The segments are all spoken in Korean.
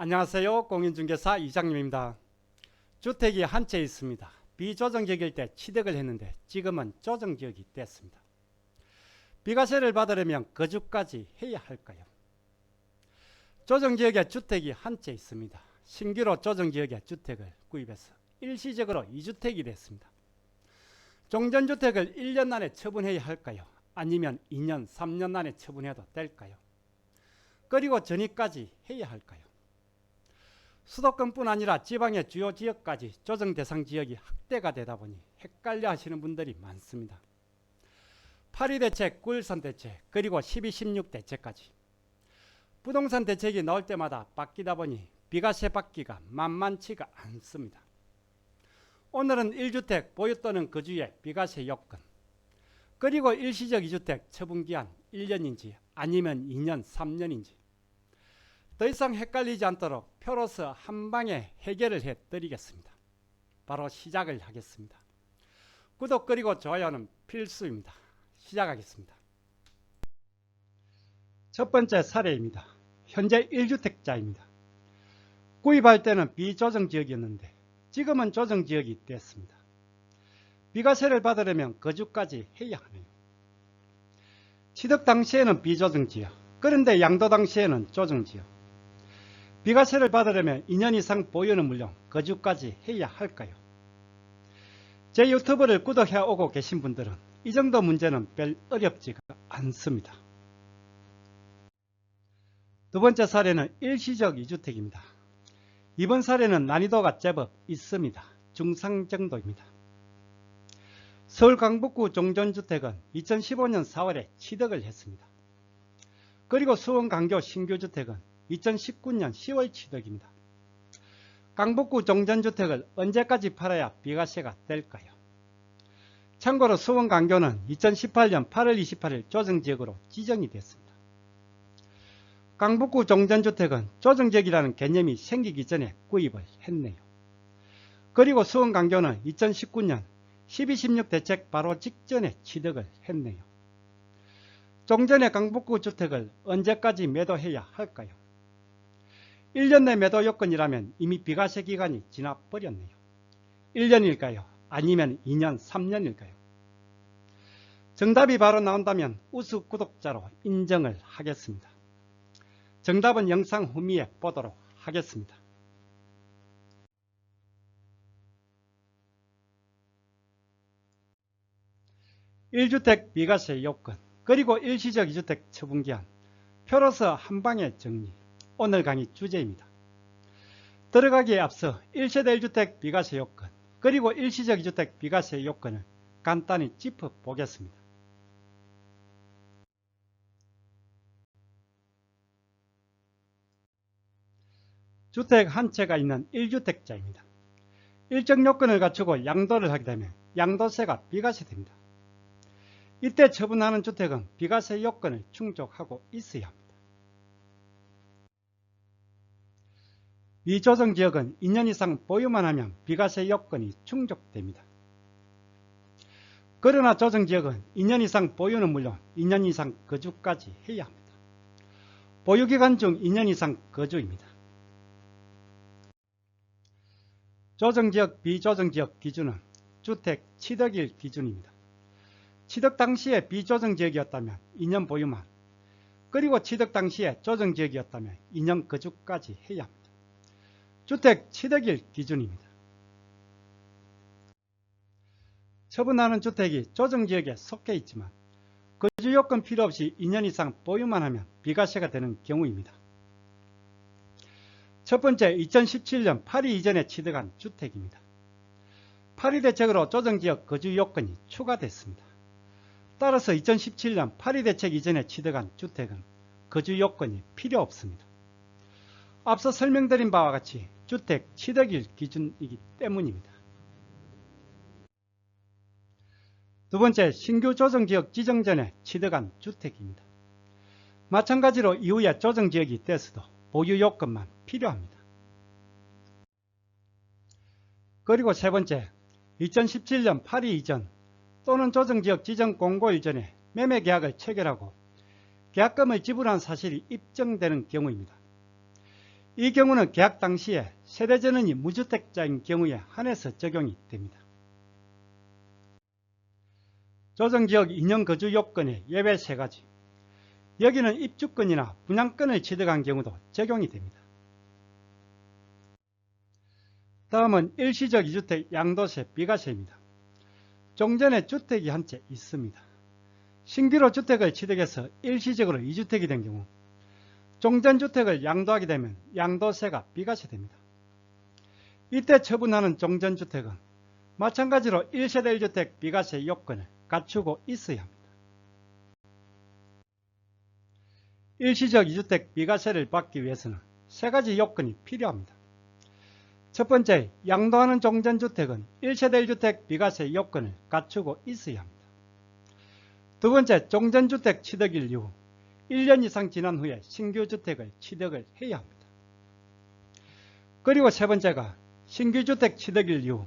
안녕하세요. 공인중개사 이장님입니다. 주택이 한 채 있습니다. 비조정지역일 때 취득을 했는데 지금은 조정지역이 됐습니다. 비과세를 받으려면 거주까지 해야 할까요? 조정지역에 주택이 한 채 있습니다. 신규로 조정지역에 주택을 구입해서 일시적으로 2주택이 됐습니다. 종전주택을 1년 안에 처분해야 할까요? 아니면 2년, 3년 안에 처분해도 될까요? 그리고 전입까지 해야 할까요? 수도권뿐 아니라 지방의 주요 지역까지 조정 대상 지역이 확대가 되다 보니 헷갈려 하시는 분들이 많습니다. 8.2 대책, 9.13 대책, 그리고 12.16 대책까지 부동산 대책이 나올 때마다 바뀌다 보니 비과세 받기가 만만치가 않습니다. 오늘은 1주택 보유 또는 거주의 비과세 요건, 그리고 일시적 2주택 처분기한 1년인지 아니면 2년, 3년인지 더 이상 헷갈리지 않도록 표로서 한방에 해결을 해드리겠습니다. 바로 시작을 하겠습니다. 구독 그리고 좋아요는 필수입니다. 시작하겠습니다. 첫 번째 사례입니다. 현재 1주택자입니다. 구입할 때는 비조정지역이었는데 지금은 조정지역이 됐습니다. 비과세를 받으려면 거주까지 해야 하네요. 취득 당시에는 비조정지역, 그런데 양도 당시에는 조정지역. 비과세를 받으려면 2년 이상 보유는 물론 거주까지 해야 할까요? 제 유튜브를 구독해 오고 계신 분들은 이 정도 문제는 별 어렵지가 않습니다. 두 번째 사례는 일시적 2주택입니다. 이번 사례는 난이도가 제법 있습니다. 중상 정도입니다. 서울 강북구 종전주택은 2015년 4월에 취득을 했습니다. 그리고 수원 강교 신규주택은 2019년 10월 취득입니다. 강북구 종전주택을 언제까지 팔아야 비과세가 될까요? 참고로 수원 강교는 2018년 8월 28일 조정지역으로 지정이 됐습니다. 강북구 종전주택은 조정지역이라는 개념이 생기기 전에 구입을 했네요. 그리고 수원 강교는 2019년 12.16 대책 바로 직전에 취득을 했네요. 종전의 강북구 주택을 언제까지 매도해야 할까요? 1년 내 매도 요건이라면 이미 비과세 기간이 지나버렸네요. 1년일까요? 아니면 2년, 3년일까요? 정답이 바로 나온다면 우수 구독자로 인정을 하겠습니다. 정답은 영상 후미에 보도록 하겠습니다. (1주택) 비과세 요건, 그리고 일시적 2주택 처분기한, 표로서 한방에 정리. 오늘 강의 주제입니다. 들어가기에 앞서 1세대 1주택 비과세 요건, 그리고 일시적 2주택 비과세 요건을 간단히 짚어보겠습니다. 주택 한 채가 있는 1주택자입니다. 일정 요건을 갖추고 양도를 하게 되면 양도세가 비과세됩니다. 이때 처분하는 주택은 비과세 요건을 충족하고 있어야 합니다. 비조정지역은 2년 이상 보유만 하면 비과세 요건이 충족됩니다. 그러나 조정지역은 2년 이상 보유는 물론 2년 이상 거주까지 해야 합니다. 보유기간 중 2년 이상 거주입니다. 조정지역, 비조정지역 기준은 주택 취득일 기준입니다. 취득 당시에 비조정지역이었다면 2년 보유만, 그리고 취득 당시에 조정지역이었다면 2년 거주까지 해야 합니다. 주택 취득일 기준입니다. 처분하는 주택이 조정지역에 속해 있지만 거주요건 필요 없이 2년 이상 보유만 하면 비과세가 되는 경우입니다. 첫 번째, 2017년 8.2 이전에 취득한 주택입니다. 8.2 대책으로 조정지역 거주요건이 추가됐습니다. 따라서 2017년 8.2 대책 이전에 취득한 주택은 거주요건이 필요 없습니다. 앞서 설명드린 바와 같이 주택 취득일 기준이기 때문입니다. 두 번째, 신규 조정지역 지정 전에 취득한 주택입니다. 마찬가지로 이후에 조정지역이 됐어도 보유요건만 필요합니다. 그리고 세 번째, 2017년 8.2 이전 또는 조정지역 지정 공고일 전에 매매계약을 체결하고 계약금을 지불한 사실이 입증되는 경우입니다. 이 경우는 계약 당시에 세대전원이 무주택자인 경우에 한해서 적용이 됩니다. 조정지역 2년 거주 요건의 예외 3가지. 여기는 입주권이나 분양권을 취득한 경우도 적용이 됩니다. 다음은 일시적 2주택 양도세 비과세입니다. 종전에 주택이 한 채 있습니다. 신규로 주택을 취득해서 일시적으로 2주택이 된 경우 종전주택을 양도하게 되면 양도세가 비과세됩니다. 이때 처분하는 종전주택은 마찬가지로 1세대 1주택 비과세 요건을 갖추고 있어야 합니다. 일시적 2주택 비과세를 받기 위해서는 3가지 요건이 필요합니다. 첫 번째, 양도하는 종전주택은 1세대 1주택 비과세 요건을 갖추고 있어야 합니다. 두 번째, 종전주택 취득일 이후 1년 이상 지난 후에 신규주택을 취득을 해야 합니다. 그리고 세 번째가 신규주택 취득일 이후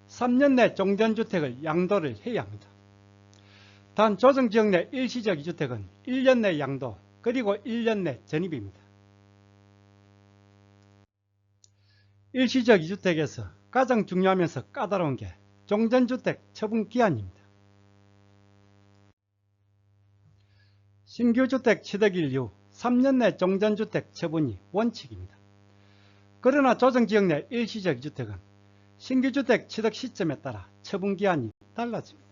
3년 내 종전주택을 양도를 해야 합니다. 단 조정지역 내 일시적 2주택은 1년 내 양도 그리고 1년 내 전입입니다. 일시적 2주택에서 가장 중요하면서 까다로운 게 종전주택 처분기한입니다. 신규주택 취득일 이후 3년 내 종전주택 처분이 원칙입니다. 그러나 조정지역 내 일시적 2주택은 신규주택 취득 시점에 따라 처분기한이 달라집니다.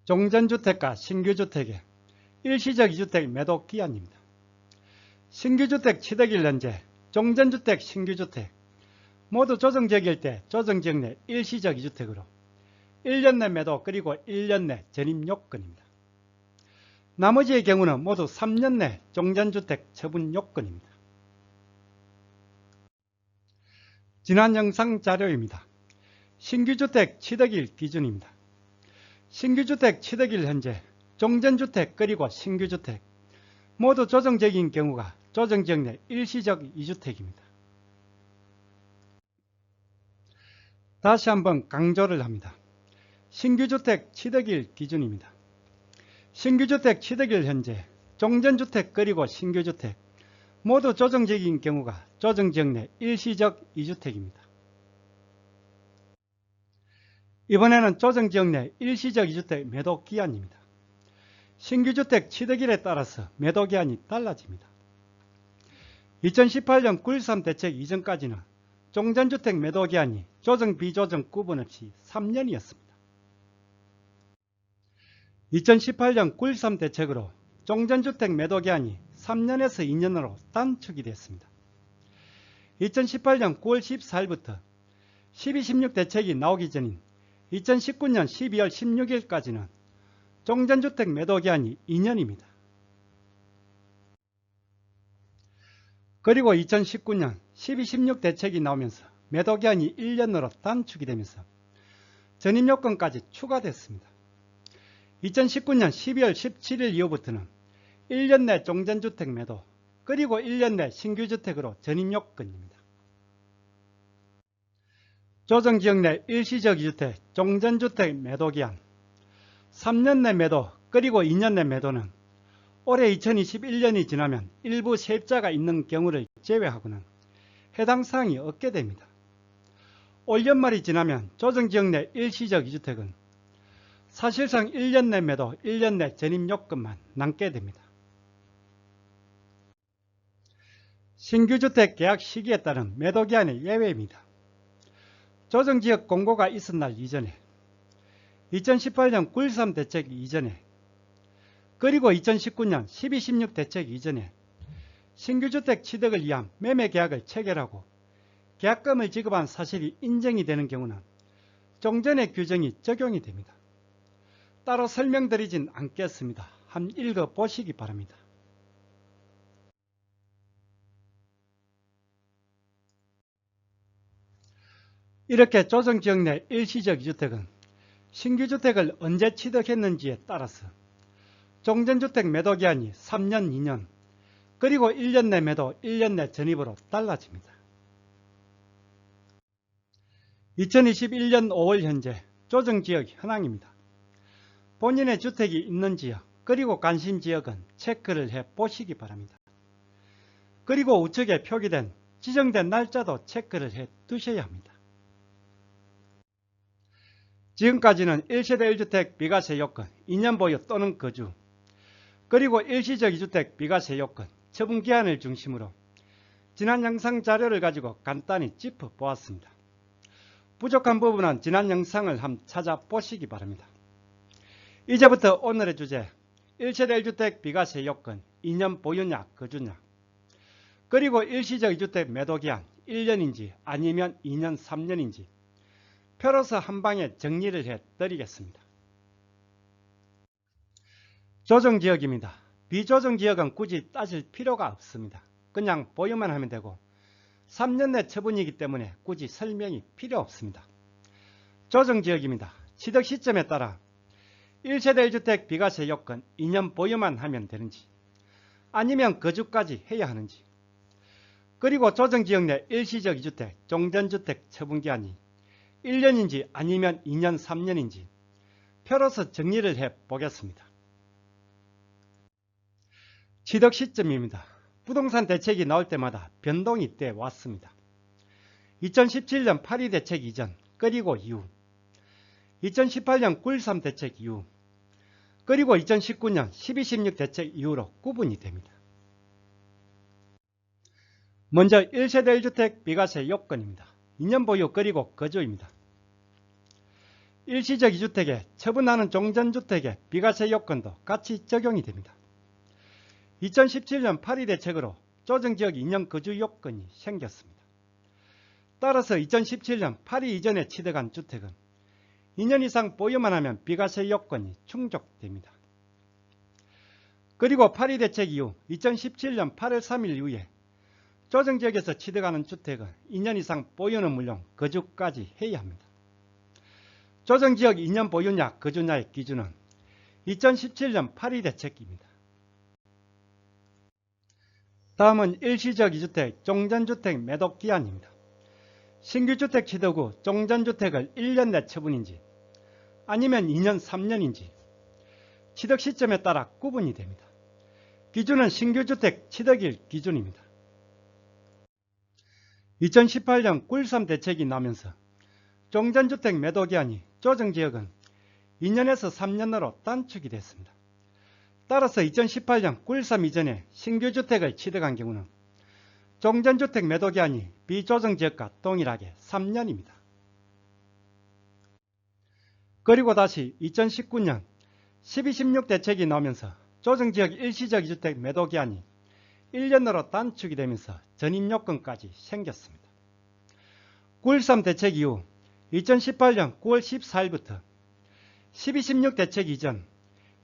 종전주택과 신규주택의 일시적 2주택 매도기한입니다. 신규주택 취득일 현재 종전주택, 신규주택 모두 조정지역일 때 조정지역 내 일시적 2주택으로 1년 내 매도 그리고 1년 내 전입요건입니다. 나머지의 경우는 모두 3년 내 종전주택 처분요건입니다. 지난 영상 자료입니다. 신규주택 취득일 기준입니다. 신규주택 취득일 현재 종전주택 그리고 신규주택 모두 조정지역인 경우가 조정지역 내 일시적 2주택입니다. 다시 한번 강조를 합니다. 신규주택 취득일 기준입니다. 신규주택 취득일 현재 종전주택 그리고 신규주택 모두 조정지역인 경우가 조정지역 내 일시적 2주택입니다. 이번에는 조정지역 내 일시적 2주택 매도기한입니다. 신규주택 취득일에 따라서 매도기한이 달라집니다. 2018년 9.13 대책 이전까지는 종전주택 매도기한이 조정 비조정 구분 없이 3년이었습니다. 2018년 9.13 대책으로 종전주택 매도기한이 3년에서 2년으로 단축이 됐습니다. 2018년 9월 14일부터 12.16 대책이 나오기 전인 2019년 12월 16일까지는 종전주택 매도기한이 2년입니다. 그리고 2019년 12.16 대책이 나오면서 매도기한이 1년으로 단축이 되면서 전입요건까지 추가됐습니다. 2019년 12월 17일 이후부터는 1년 내 종전주택 매도 그리고 1년 내 신규주택으로 전입요건입니다. 조정지역 내 일시적 2주택 종전주택 매도기한 3년 내 매도 그리고 2년 내 매도는 올해 2021년이 지나면 일부 세입자가 있는 경우를 제외하고는 해당 사항이 없게 됩니다. 올 연말이 지나면 조정지역 내 일시적 2주택은 사실상 1년 내 매도, 1년 내 전입요건만 남게 됩니다. 신규주택 계약 시기에 따른 매도기한의 예외입니다. 조정지역 공고가 있은 날 이전에 2018년 9.13 대책 이전에 그리고 2019년 12.16 대책 이전에 신규주택 취득을 위한 매매계약을 체결하고 계약금을 지급한 사실이 인정이 되는 경우는 종전의 규정이 적용이 됩니다. 따로 설명드리진 않겠습니다. 한번 읽어보시기 바랍니다. 이렇게 조정지역 내 일시적 2주택은 신규주택을 언제 취득했는지에 따라서 종전주택 매도기한이 3년, 2년, 그리고 1년 내 매도, 1년 내 전입으로 달라집니다. 2021년 5월 현재 조정지역 현황입니다. 본인의 주택이 있는 지역, 그리고 관심 지역은 체크를 해 보시기 바랍니다. 그리고 우측에 표기된 지정된 날짜도 체크를 해 두셔야 합니다. 지금까지는 1세대 1주택 비과세 요건, 2년 보유 또는 거주, 그리고 일시적 2주택 비과세 요건, 처분기한을 중심으로 지난 영상 자료를 가지고 간단히 짚어보았습니다. 부족한 부분은 지난 영상을 한번 찾아보시기 바랍니다. 이제부터 오늘의 주제, 1세대 1주택 비과세 요건, 2년 보유냐 거주냐, 그리고 일시적 2주택 매도기한 1년인지 아니면 2년 3년인지 표로서 한방에 정리를 해드리겠습니다. 조정지역입니다. 비조정지역은 굳이 따질 필요가 없습니다. 그냥 보유만 하면 되고 3년 내 처분이기 때문에 굳이 설명이 필요 없습니다. 조정지역입니다. 취득 시점에 따라 1세대 1주택 비과세 요건 2년 보유만 하면 되는지 아니면 거주까지 해야 하는지, 그리고 조정지역 내 일시적 2주택 종전주택 처분기한이 1년인지 아니면 2년 3년인지 표로서 정리를 해보겠습니다. 취득 시점입니다. 부동산 대책이 나올 때마다 변동이 돼 왔습니다. 2017년 8.2 대책 이전 그리고 이후, 2018년 9.13 대책 이후, 그리고 2019년 12.16 대책 이후로 구분이 됩니다. 먼저 1세대 1주택 비과세 요건입니다. 2년 보유 그리고 거주입니다. 일시적 2주택에 처분하는 종전주택의 비과세 요건도 같이 적용이 됩니다. 2017년 8.2 대책으로 조정지역 2년 거주 요건이 생겼습니다. 따라서 2017년 8.2 이전에 취득한 주택은 2년 이상 보유만 하면 비과세 요건이 충족됩니다. 그리고 8.2 대책 이후 2017년 8월 3일 이후에 조정지역에서 취득하는 주택은 2년 이상 보유는 물론 거주까지 해야 합니다. 조정지역 2년 보유냐 거주냐의 기준은 2017년 8.2 대책입니다. 다음은 일시적 2주택 종전주택 매도기한입니다. 신규주택 취득 후 종전주택을 1년 내 처분인지 아니면 2년 3년인지 취득 시점에 따라 구분이 됩니다. 기준은 신규주택 취득일 기준입니다. 2018년 9.13 대책이 나면서 종전주택 매도기한이 조정지역은 2년에서 3년으로 단축이 됐습니다. 따라서 2018년 9.13 이전에 신규주택을 취득한 경우는 종전주택 매도기한이 비조정지역과 동일하게 3년입니다. 그리고 다시 2019년 12.16 대책이 나오면서 조정지역 일시적 2주택 매도기한이 1년으로 단축이 되면서 전입요건까지 생겼습니다. 9.13 대책 이후 2018년 9월 14일부터 12.16 대책 이전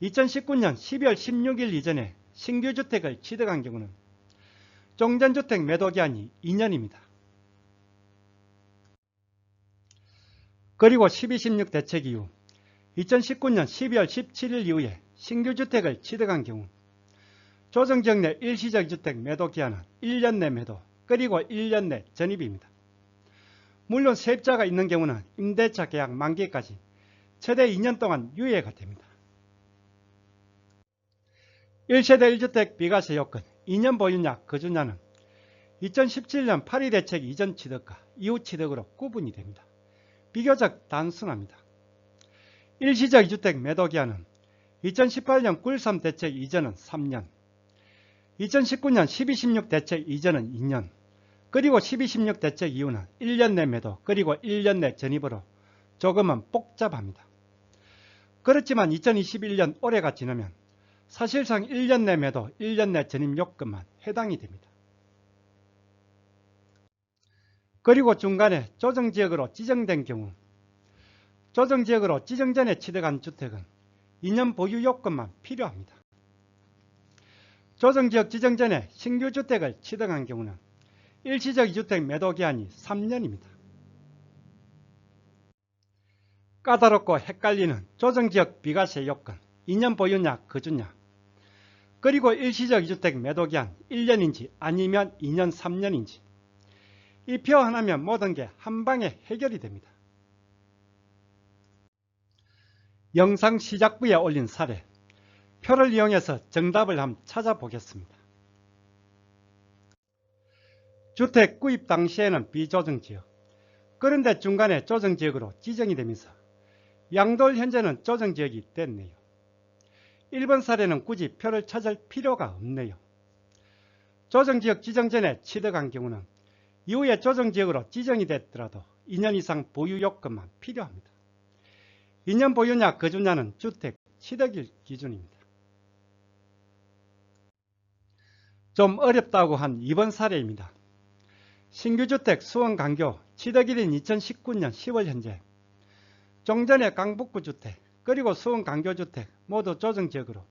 2019년 12월 16일 이전에 신규주택을 취득한 경우는 종전주택 매도기한이 2년입니다. 그리고 12.16 대책 이후 2019년 12월 17일 이후에 신규주택을 취득한 경우 조정지역 내 일시적 2주택 매도기한은 1년 내 매도 그리고 1년 내 전입입니다. 물론 세입자가 있는 경우는 임대차 계약 만기까지 최대 2년 동안 유예가 됩니다. 1세대 1주택 비과세 요건 2년 보유냐 거주냐는 2017년 8.2 대책 이전 취득과 이후 취득으로 구분이 됩니다. 비교적 단순합니다. 일시적 2주택 매도기한은 2018년 9.13 대책 이전은 3년, 2019년 12.16 대책 이전은 2년, 그리고 12.16 대책 이후는 1년 내 매도 그리고 1년 내 전입으로 조금은 복잡합니다. 그렇지만 2021년 올해가 지나면 사실상 1년 내 매도, 1년 내 전입 요건만 해당이 됩니다. 그리고 중간에 조정지역으로 지정된 경우 조정지역으로 지정 전에 취득한 주택은 2년 보유 요건만 필요합니다. 조정지역 지정 전에 신규주택을 취득한 경우는 일시적 2주택 매도기한이 3년입니다. 까다롭고 헷갈리는 조정지역 비과세 요건 2년 보유냐 거주냐, 그리고 일시적 2주택 매도기한 1년인지 아니면 2년 3년인지 이 표 하나면 모든 게 한방에 해결이 됩니다. 영상 시작부에 올린 사례, 표를 이용해서 정답을 한번 찾아보겠습니다. 주택 구입 당시에는 비조정지역, 그런데 중간에 조정지역으로 지정이 되면서 양돌 현재는 조정지역이 됐네요. 1번 사례는 굳이 표를 찾을 필요가 없네요. 조정지역 지정 전에 취득한 경우는 이후에 조정지역으로 지정이 됐더라도 2년 이상 보유 요건만 필요합니다. 2년 보유냐 거주냐는 주택 취득일 기준입니다. 좀 어렵다고 한 2번 사례입니다. 신규주택 수원강교 취득일인 2019년 10월 현재 종전의 강북구 주택 그리고 수원강교주택 모두 조정지역으로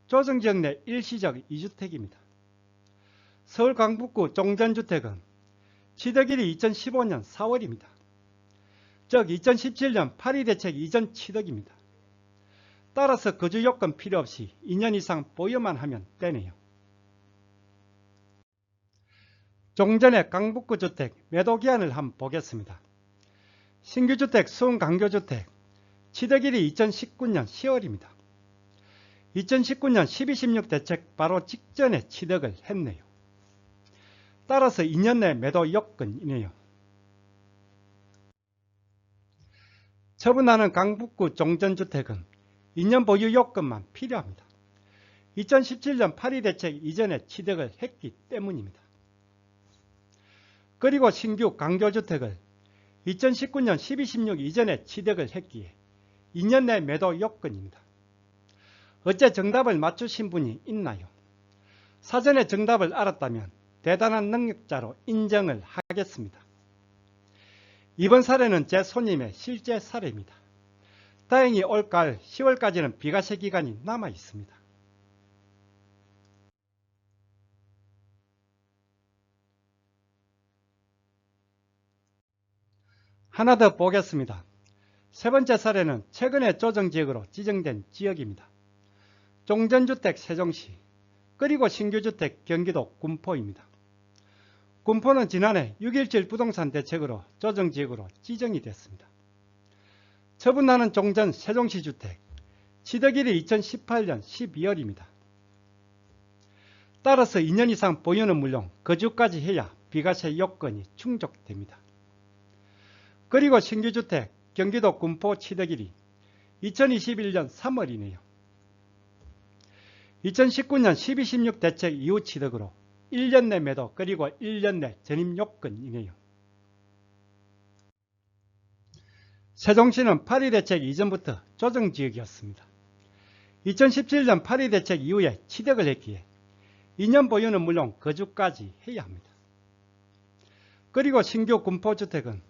조정지역 내 일시적 2주택입니다. 서울 강북구 종전주택은 취득일이 2015년 4월입니다. 즉 2017년 파리대책 이전 취득입니다. 따라서 거주요건 필요 없이 2년 이상 보유만 하면 되네요. 종전의 강북구 주택 매도기한을 한번 보겠습니다. 신규주택 수원강교주택 취득일이 2019년 10월입니다. 2019년 12.16 대책 바로 직전에 취득을 했네요. 따라서 2년 내 매도 요건이네요. 처분하는 강북구 종전주택은 2년 보유 요건만 필요합니다. 2017년 파리대책 이전에 취득을 했기 때문입니다. 그리고 신규 강교주택을 2019년 12.16 이전에 취득을 했기에 2년 내 매도 요건입니다. 어째 정답을 맞추신 분이 있나요? 사전에 정답을 알았다면 대단한 능력자로 인정을 하겠습니다. 이번 사례는 제 손님의 실제 사례입니다. 다행히 올가을 10월까지는 비과세 기간이 남아 있습니다. 하나 더 보겠습니다. 세 번째 사례는 최근에 조정지역으로 지정된 지역입니다. 종전주택 세종시 그리고 신규주택 경기도 군포입니다. 군포는 지난해 6.17 부동산 대책으로 조정지역으로 지정이 됐습니다. 처분하는 종전 세종시 주택 취득일이 2018년 12월입니다. 따라서 2년 이상 보유는 물론 거주까지 해야 비과세 요건이 충족됩니다. 그리고 신규주택 경기도 군포 취득일이 2021년 3월이네요. 2019년 12.16 대책 이후 취득으로 1년 내 매도 그리고 1년 내 전입 요건이네요. 세종시는 파리대책 이전부터 조정지역이었습니다. 2017년 파리대책 이후에 취득을 했기에 2년 보유는 물론 거주까지 해야 합니다. 그리고 신규 군포주택은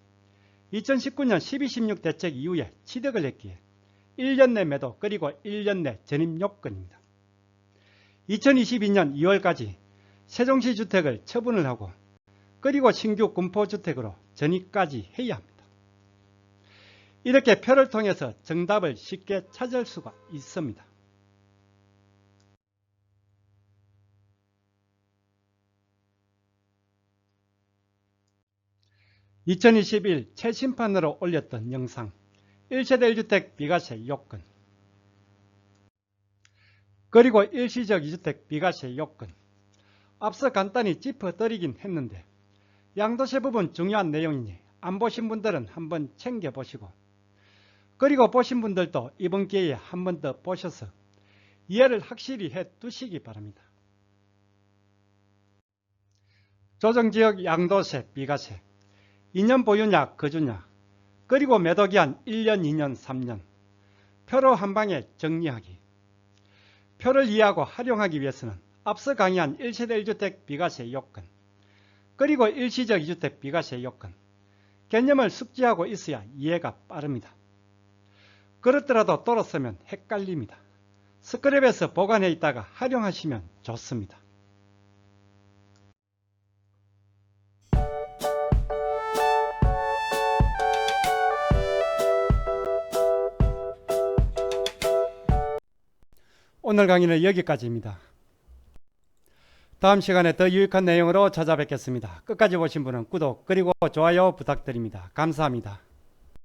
2019년 12.16 대책 이후에 취득을 했기에 1년 내 매도 그리고 1년 내 전입 요건입니다. 2022년 2월까지 세종시 주택을 처분을 하고 그리고 신규 군포주택으로 전입까지 해야 합니다. 이렇게 표를 통해서 정답을 쉽게 찾을 수가 있습니다. (2021) 최신판으로 올렸던 영상 1세대 1주택 비과세 요건 그리고 일시적 2주택 비과세 요건 앞서 간단히 짚어드리긴 했는데 양도세 부분 중요한 내용이니 안 보신 분들은 한번 챙겨보시고 그리고 보신 분들도 이번 기회에 한 번 더 보셔서 이해를 확실히 해 두시기 바랍니다. 조정지역 양도세 비과세 2년 보유냐 거주냐 그리고 매도기한 1년 2년 3년 표로 한방에 정리하기 표를 이해하고 활용하기 위해서는 앞서 강의한 1세대 1주택 비과세 요건 그리고 일시적 2주택 비과세 요건 개념을 숙지하고 있어야 이해가 빠릅니다. 그렇더라도 또로 쓰면 헷갈립니다. 스크랩에서 보관해 있다가 활용하시면 좋습니다. 오늘 강의는 여기까지입니다. 다음 시간에 더 유익한 내용으로 찾아뵙겠습니다. 끝까지 보신 분은 구독 그리고 좋아요 부탁드립니다. 감사합니다.